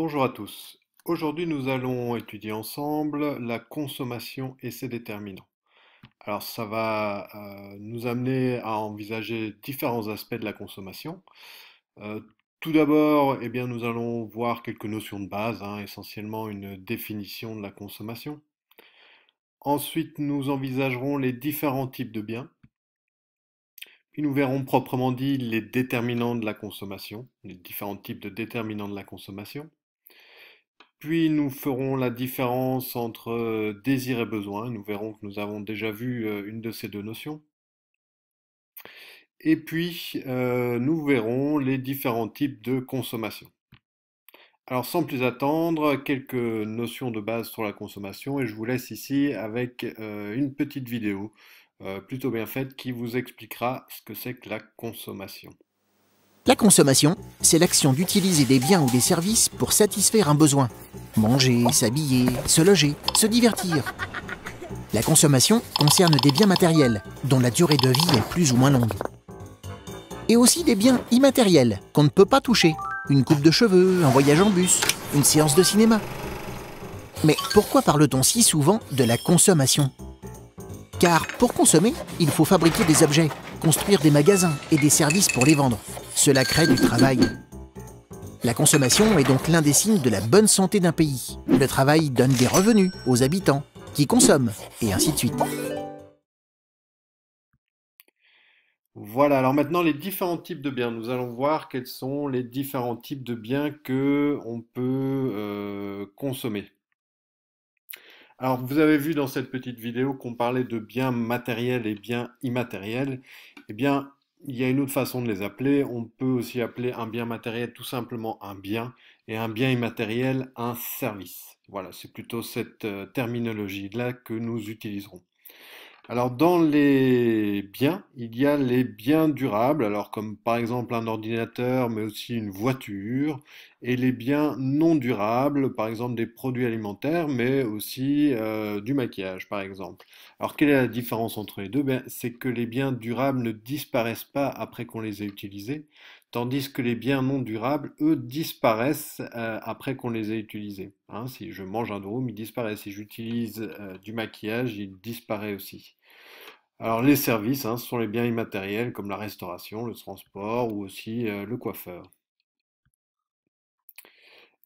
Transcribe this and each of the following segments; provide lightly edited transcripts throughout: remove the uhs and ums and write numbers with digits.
Bonjour à tous. Aujourd'hui, nous allons étudier ensemble la consommation et ses déterminants. Alors, ça va nous amener à envisager différents aspects de la consommation. Euh, Tout d'abord, eh bien, nous allons voir quelques notions de base, essentiellement une définition de la consommation. Ensuite, nous envisagerons les différents types de biens. Puis nous verrons proprement dit les déterminants de la consommation, les différents types de déterminants de la consommation. Puis nous ferons la différence entre désir et besoin. Nous verrons que nous avons déjà vu une de ces deux notions. Et puis nous verrons les différents types de consommation. Alors sans plus attendre, quelques notions de base sur la consommation et je vous laisse ici avec une petite vidéo plutôt bien faite qui vous expliquera ce que c'est que la consommation. La consommation, c'est l'action d'utiliser des biens ou des services pour satisfaire un besoin. Manger, s'habiller, se loger, se divertir. La consommation concerne des biens matériels, dont la durée de vie est plus ou moins longue. Et aussi des biens immatériels, qu'on ne peut pas toucher. Une coupe de cheveux, un voyage en bus, une séance de cinéma. Mais pourquoi parle-t-on si souvent de la consommation? Car pour consommer, il faut fabriquer des objets, construire des magasins et des services pour les vendre. Cela crée du travail. La consommation est donc l'un des signes de la bonne santé d'un pays. Le travail donne des revenus aux habitants, qui consomment, et ainsi de suite. Voilà, alors maintenant les différents types de biens. Nous allons voir quels sont les différents types de biens que on peut consommer. Alors, vous avez vu dans cette petite vidéo qu'on parlait de biens matériels et biens immatériels. Eh bien, il y a une autre façon de les appeler. On peut aussi appeler un bien matériel tout simplement un bien et un bien immatériel un service. Voilà, c'est plutôt cette terminologie-là que nous utiliserons. Alors, dans les biens, il y a les biens durables, alors comme par exemple un ordinateur, mais aussi une voiture, et les biens non durables, par exemple des produits alimentaires, mais aussi du maquillage, par exemple. Alors, quelle est la différence entre les deux? Ben, c'est que les biens durables ne disparaissent pas après qu'on les ait utilisés, tandis que les biens non durables, eux, disparaissent après qu'on les ait utilisés. Hein, si je mange un dôme, il disparaît. Si j'utilise du maquillage, il disparaît aussi. Alors les services, ce sont les biens immatériels comme la restauration, le transport ou aussi le coiffeur.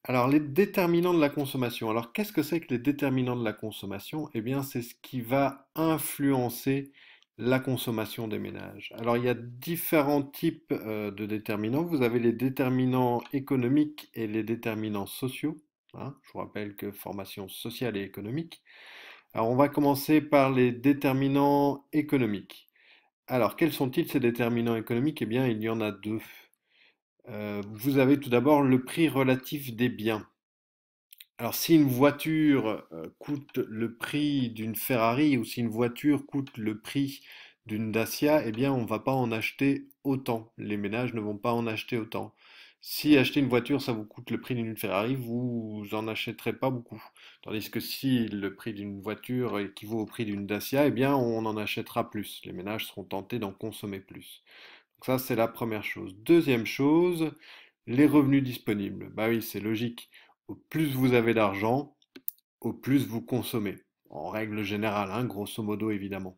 Alors les déterminants de la consommation. Alors qu'est-ce que c'est que les déterminants de la consommation? Eh bien c'est ce qui va influencer la consommation des ménages. Alors il y a différents types de déterminants. Vous avez les déterminants économiques et les déterminants sociaux. Je vous rappelle que formation sociale et économique. Alors on va commencer par les déterminants économiques. Alors, quels sont-ils ces déterminants économiques? Eh bien, il y en a deux. Vous avez tout d'abord le prix relatif des biens. Alors, si une voiture coûte le prix d'une Ferrari ou si une voiture coûte le prix d'une Dacia, eh bien, on ne va pas en acheter autant. Les ménages ne vont pas en acheter autant. Si acheter une voiture, ça vous coûte le prix d'une Ferrari, vous en achèterez pas beaucoup. Tandis que si le prix d'une voiture équivaut au prix d'une Dacia, eh bien, on en achètera plus. Les ménages seront tentés d'en consommer plus. Donc ça, c'est la première chose. Deuxième chose, les revenus disponibles. Bah oui, c'est logique. Au plus vous avez d'argent, au plus vous consommez. En règle générale, grosso modo évidemment.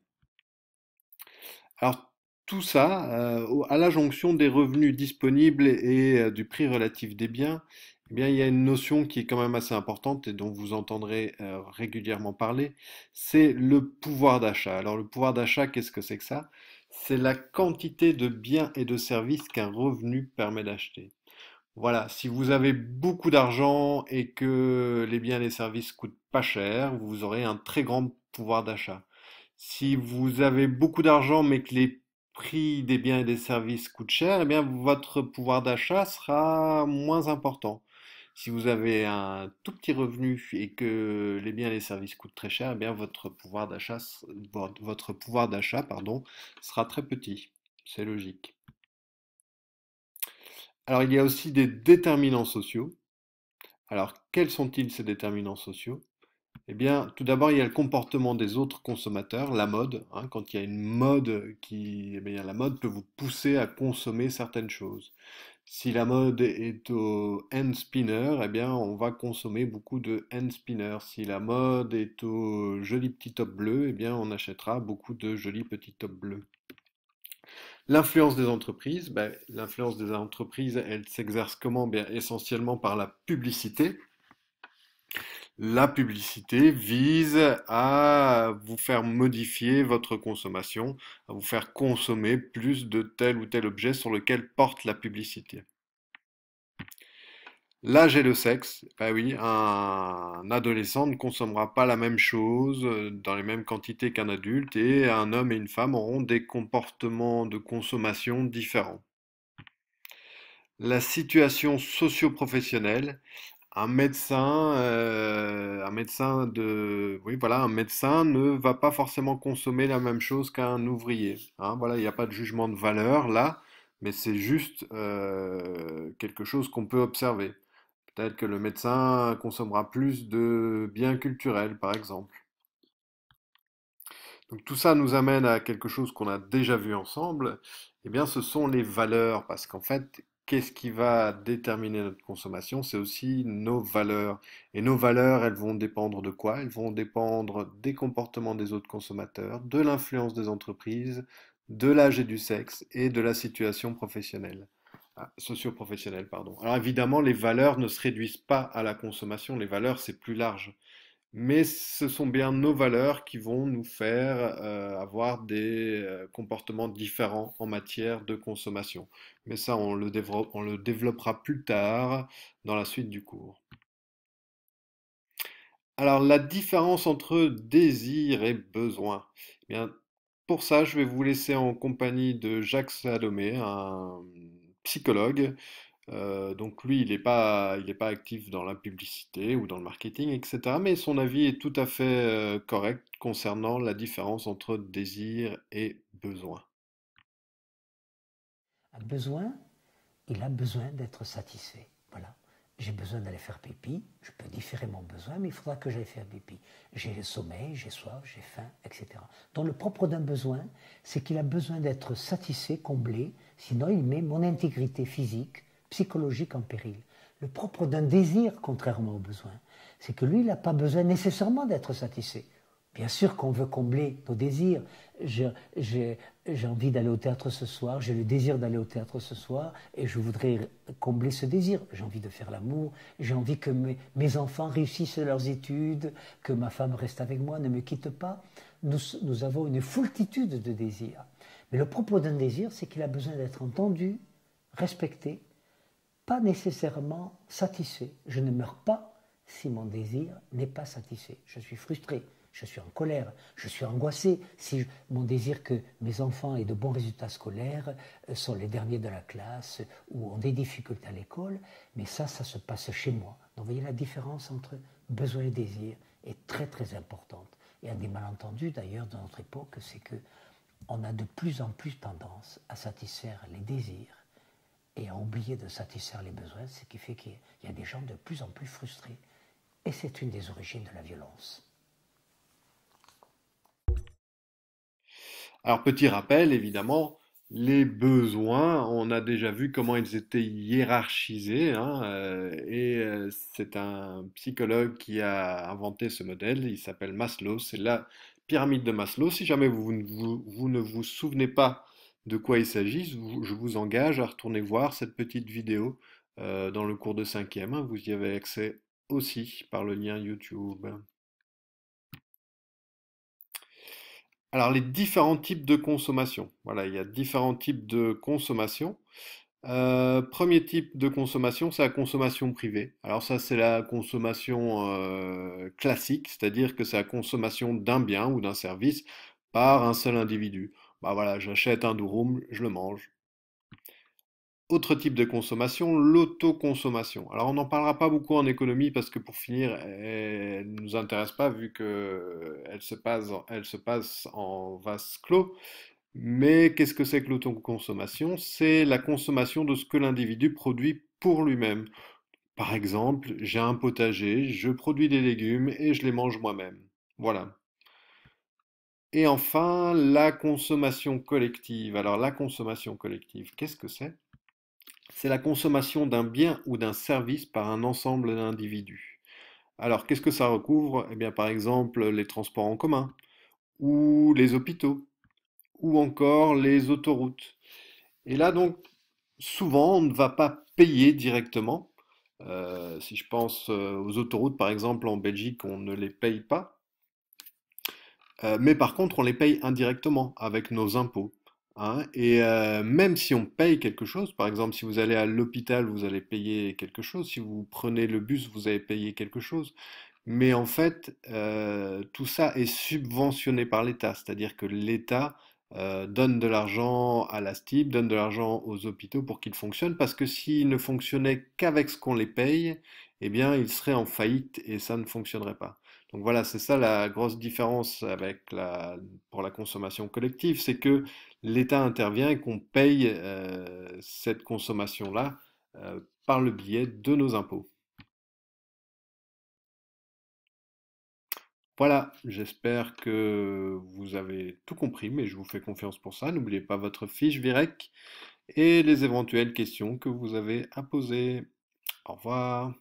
Alors tout ça, à la jonction des revenus disponibles et du prix relatif des biens, eh bien, il y a une notion qui est quand même assez importante et dont vous entendrez régulièrement parler, c'est le pouvoir d'achat. Alors le pouvoir d'achat, qu'est-ce que c'est que ça? C'est la quantité de biens et de services qu'un revenu permet d'acheter. Voilà, si vous avez beaucoup d'argent et que les biens et les services coûtent pas cher, vous aurez un très grand pouvoir d'achat. Si vous avez beaucoup d'argent mais que les prix des biens et des services coûtent cher, eh bien votre pouvoir d'achat sera moins important. Si vous avez un tout petit revenu et que les biens et les services coûtent très cher, eh bien votre pouvoir d'achat, pardon, sera très petit. C'est logique. Alors il y a aussi des déterminants sociaux. Alors, quels sont-ils ces déterminants sociaux? Eh bien, tout d'abord, il y a le comportement des autres consommateurs, la mode. Quand il y a une mode eh bien, la mode peut vous pousser à consommer certaines choses. Si la mode est au hand spinner, eh bien, on va consommer beaucoup de hand spinner. Si la mode est au joli petit top bleu, eh bien, on achètera beaucoup de jolis petits tops bleus. L'influence des entreprises, ben, l'influence des entreprises, elle s'exerce comment? Bien, essentiellement par la publicité. La publicité vise à vous faire modifier votre consommation, à vous faire consommer plus de tel ou tel objet sur lequel porte la publicité. L'âge et le sexe, bah oui, un adolescent ne consommera pas la même chose dans les mêmes quantités qu'un adulte et un homme et une femme auront des comportements de consommation différents. La situation socio-professionnelle, oui, voilà, un médecin ne va pas forcément consommer la même chose qu'un ouvrier, hein. Voilà, il n'y a pas de jugement de valeur là, mais c'est juste quelque chose qu'on peut observer. Peut-être que le médecin consommera plus de biens culturels, par exemple. Donc tout ça nous amène à quelque chose qu'on a déjà vu ensemble. Eh bien, ce sont les valeurs, parce qu'en fait, qu'est-ce qui va déterminer notre consommation? C'est aussi nos valeurs. Et nos valeurs, elles vont dépendre de quoi? Elles vont dépendre des comportements des autres consommateurs, de l'influence des entreprises, de l'âge et du sexe et de la situation professionnelle. Ah, socio-professionnelle, pardon. Alors évidemment, les valeurs ne se réduisent pas à la consommation. Les valeurs, c'est plus large. Mais ce sont bien nos valeurs qui vont nous faire avoir des comportements différents en matière de consommation. Mais ça, on le développera plus tard dans la suite du cours. Alors, la différence entre désir et besoin. Eh bien, pour ça, je vais vous laisser en compagnie de Jacques Salomé, un psychologue. Donc lui, il est pas actif dans la publicité ou dans le marketing, etc. Mais son avis est tout à fait correct concernant la différence entre désir et besoin. Un besoin, il a besoin d'être satisfait. Voilà. J'ai besoin d'aller faire pipi, je peux différer mon besoin, mais il faudra que j'aille faire pipi. J'ai le sommeil, j'ai soif, j'ai faim, etc. Donc le propre d'un besoin, c'est qu'il a besoin d'être satisfait, comblé, sinon il met mon intégrité physique, psychologique en péril. Le propre d'un désir, contrairement au besoin, c'est que lui, il n'a pas besoin nécessairement d'être satisfait. Bien sûr qu'on veut combler nos désirs. J'ai envie d'aller au théâtre ce soir, j'ai le désir d'aller au théâtre ce soir et je voudrais combler ce désir. J'ai envie de faire l'amour, j'ai envie que mes enfants réussissent leurs études, que ma femme reste avec moi, ne me quitte pas. Nous avons une foultitude de désirs. Mais le propos d'un désir, c'est qu'il a besoin d'être entendu, respecté, pas nécessairement satisfait. Je ne meurs pas si mon désir n'est pas satisfait. Je suis frustré, je suis en colère, je suis angoissé si mon désir que mes enfants aient de bons résultats scolaires, sont les derniers de la classe ou ont des difficultés à l'école, mais ça se passe chez moi. Donc vous voyez, la différence entre besoin et désir est très très importante. Et un des malentendus d'ailleurs de notre époque, c'est que on a de plus en plus tendance à satisfaire les désirs et à oublier de satisfaire les besoins, ce qui fait qu'il y a des gens de plus en plus frustrés. Et c'est une des origines de la violence. Alors, petit rappel, évidemment, les besoins, on a déjà vu comment ils étaient hiérarchisés, hein, c'est un psychologue qui a inventé ce modèle, il s'appelle Maslow, c'est la pyramide de Maslow. Si jamais vous ne vous souvenez pas de quoi il s'agit, je vous engage à retourner voir cette petite vidéo dans le cours de cinquième, hein, vous y avez accès aussi par le lien YouTube. Alors, les différents types de consommation. Voilà, il y a différents types de consommation. Premier type de consommation, c'est la consommation privée. Alors ça, c'est la consommation classique, c'est-à-dire que c'est la consommation d'un bien ou d'un service par un seul individu. Bah voilà, j'achète un durum, je le mange. Autre type de consommation, l'autoconsommation. Alors on n'en parlera pas beaucoup en économie parce que pour finir, elle ne nous intéresse pas vu que elle se passe en vase clos. Mais qu'est-ce que c'est que l'autoconsommation? C'est la consommation de ce que l'individu produit pour lui-même. Par exemple, j'ai un potager, je produis des légumes et je les mange moi-même. Voilà. Et enfin, la consommation collective. Alors la consommation collective, qu'est-ce que c'est? C'est la consommation d'un bien ou d'un service par un ensemble d'individus. Alors, qu'est-ce que ça recouvre? Eh bien, par exemple, les transports en commun, ou les hôpitaux, ou encore les autoroutes. Et là, donc, souvent, on ne va pas payer directement. Si je pense aux autoroutes, par exemple, en Belgique, on ne les paye pas. Mais par contre, on les paye indirectement avec nos impôts, hein. Et même si on paye quelque chose, par exemple, si vous allez à l'hôpital, vous allez payer quelque chose. Si vous prenez le bus, vous allez payer quelque chose. Mais en fait, tout ça est subventionné par l'État, c'est-à-dire que l'État donne de l'argent à la STIB, donne de l'argent aux hôpitaux pour qu'ils fonctionnent, parce que s'ils ne fonctionnaient qu'avec ce qu'on les paye, eh bien, ils seraient en faillite et ça ne fonctionnerait pas. Donc voilà, c'est ça la grosse différence pour la consommation collective, c'est que l'État intervient et qu'on paye cette consommation-là par le biais de nos impôts. Voilà, j'espère que vous avez tout compris, mais je vous fais confiance pour ça. N'oubliez pas votre fiche Virec et les éventuelles questions que vous avez à poser. Au revoir.